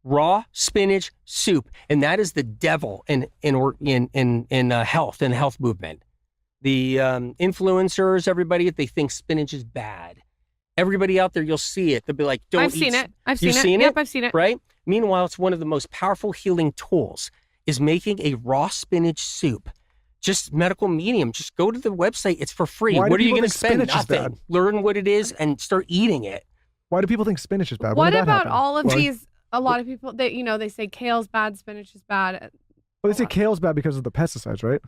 raw spinach soup, and that is the devil in health and health movement. The influencers, everybody, they think spinach is bad. Everybody out there, you'll see it. They'll be like, don't I've eat. seen it. I've You've seen it. Yep, I've seen it. Right? Meanwhile, it's one of the most powerful healing tools is making a raw spinach soup. Just medical medium. Just go to the website. It's for free. Why what do are you people going to think spend? spinach is Nothing. bad? Learn what it is and start eating it. Why do people think spinach is bad? What When did that about happen? all of Well, these? A lot of people, they say kale's bad, spinach is bad. Well, they say kale's bad because of the pesticides, right?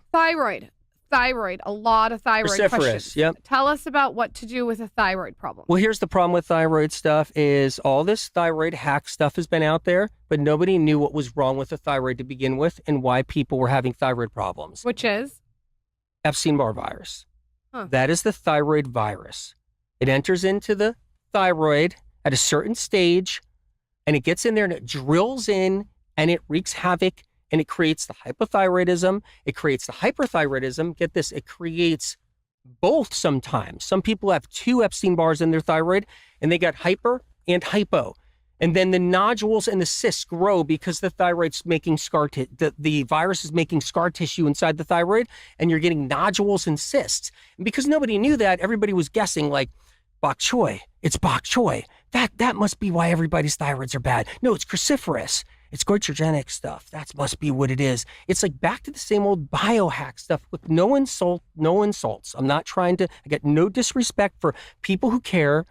Thyroid, a lot of thyroid Cruciferous, questions. yep. Tell us about what to do with a thyroid problem. Well, here's the problem with thyroid stuff is all this thyroid hack stuff has been out there, but nobody knew what was wrong with the thyroid to begin with and why people were having thyroid problems. Which is? Epstein-Barr virus. Huh. That is the thyroid virus. It enters into the thyroid at a certain stage, and it gets in there and it drills in and it wreaks havoc and it creates the hypothyroidism. It creates the hyperthyroidism. Get this, it creates both sometimes. Some people have 2 Epstein-Barrs in their thyroid and they got hyper and hypo. And then the nodules and the cysts grow because the thyroid's making the virus is making scar tissue inside the thyroid, and you're getting nodules and cysts. And because nobody knew that, everybody was guessing like, bok choy, it's bok choy. That must be why everybody's thyroids are bad. No, it's cruciferous. It's goitrogenic stuff. That must be what it is. It's like back to the same old biohack stuff with no insults. I'm not trying to, I get no disrespect for people who care.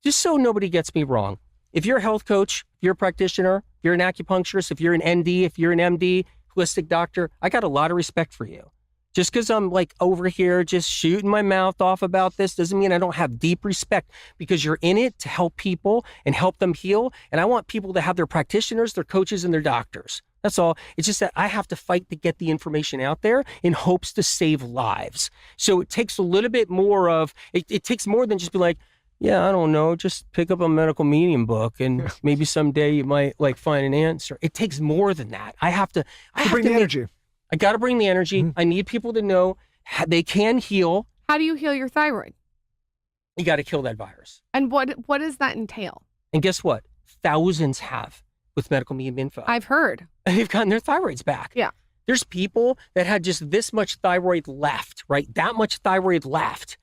Just so nobody gets me wrong. If you're a health coach, if you're a practitioner, if you're an acupuncturist, if you're an ND, if you're an MD, holistic doctor, I got a lot of respect for you. Just because I'm like over here just shooting my mouth off about this doesn't mean I don't have deep respect, because you're in it to help people and help them heal. And I want people to have their practitioners, their coaches, and their doctors. That's all. It's just that I have to fight to get the information out there in hopes to save lives. So it takes a little bit more of, it takes more than just be like, yeah, I don't know, just pick up a medical medium book and maybe someday you might like find an answer. It takes more than that. I have to bring the energy. I got to bring the energy. Mm-hmm. I need people to know they can heal. How do you heal your thyroid? You got to kill that virus. And what does that entail? And guess what? Thousands have with medical medium info. I've heard. And they've gotten their thyroids back. Yeah. There's people that had just this much thyroid left, right? That much thyroid left.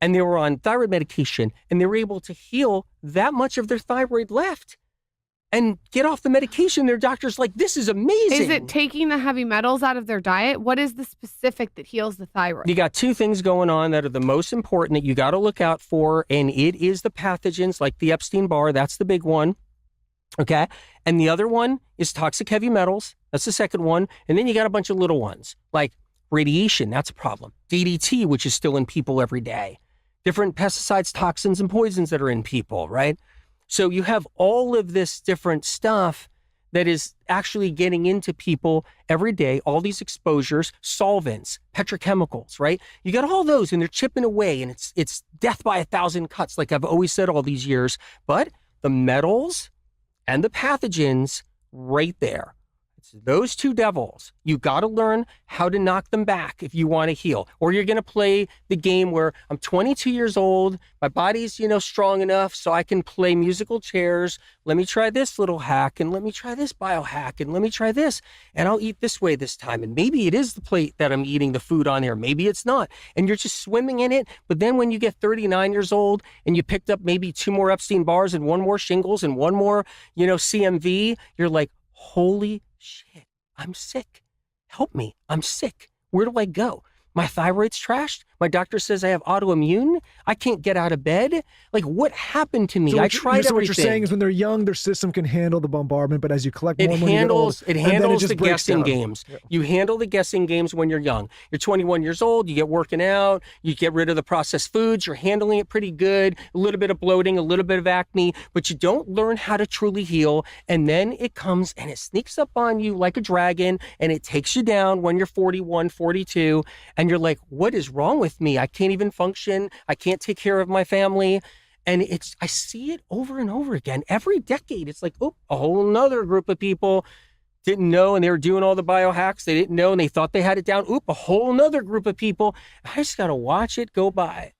And they were on thyroid medication and they were able to heal that much of their thyroid left and get off the medication. Their doctor's like, this is amazing. Is it taking the heavy metals out of their diet? What is the specific that heals the thyroid? You got 2 things going on that are the most important that you got to look out for. And it is the pathogens like the Epstein-Barr. That's the big one. Okay. And the other one is toxic heavy metals. That's the second one. And then you got a bunch of little ones like radiation. That's a problem. DDT, which is still in people every day. Different pesticides, toxins, and poisons that are in people, right? So you have all of this different stuff that is actually getting into people every day, all these exposures, solvents, petrochemicals, right? You got all those and they're chipping away, and it's death by 1,000 cuts, like I've always said all these years. But the metals and the pathogens right there. It's those 2 devils. You got to learn how to knock them back if you want to heal. Or you're going to play the game where I'm 22 years old, my body's, strong enough so I can play musical chairs. Let me try this little hack, and let me try this biohack, and let me try this, and I'll eat this way this time. And maybe it is the plate that I'm eating the food on there. Maybe it's not. And you're just swimming in it. But then when you get 39 years old and you picked up maybe 2 more Epstein-Barrs and 1 more shingles and 1 more, CMV, you're like, holy shit, I'm sick. Help me. I'm sick. Where do I go? My thyroid's trashed. My doctor says I have autoimmune. I can't get out of bed. Like, what happened to me? So I tried everything. What you're saying is when they're young, their system can handle the bombardment, but as you collect more money, it handles the guessing down. games. Yeah. You handle the guessing games when you're young. You're 21 years old. You get working out. You get rid of the processed foods. You're handling it pretty good. A little bit of bloating, a little bit of acne, but you don't learn how to truly heal. And then it comes and it sneaks up on you like a dragon, and it takes you down when you're 41, 42, and you're like, what is wrong with me? I can't even function. I can't take care of my family. And I see it over and over again. Every decade, it's like, oh, a whole nother group of people didn't know, and they were doing all the biohacks. They didn't know, and they thought they had it down. Oop, a whole nother group of people. I just got to watch it go by.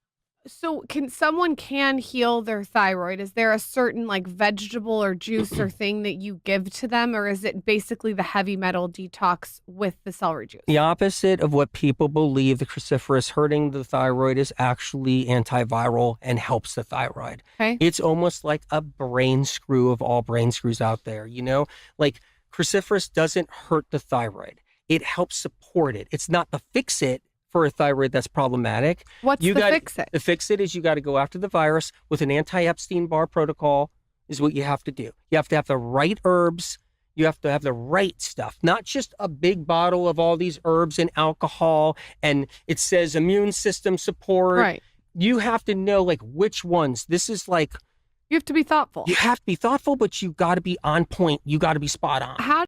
So someone can heal their thyroid? Is there a certain like vegetable or juice or thing that you give to them, or is it basically the heavy metal detox with the celery juice? The opposite of what people believe, the cruciferous hurting the thyroid is actually antiviral and helps the thyroid. Okay. It's almost like a brain screw of all brain screws out there, Like cruciferous doesn't hurt the thyroid. It helps support it. It's not the fix it for a thyroid that's problematic. What's the fix it? The fix it is you got to go after the virus with an anti-Epstein-Barr protocol is what you have to do. You have to have the right herbs. You have to have the right stuff, not just a big bottle of all these herbs and alcohol and it says immune system support. Right. You have to know like which ones. This is like, You have to be thoughtful. you have to be thoughtful, but you got to be on point. You got to be spot on. How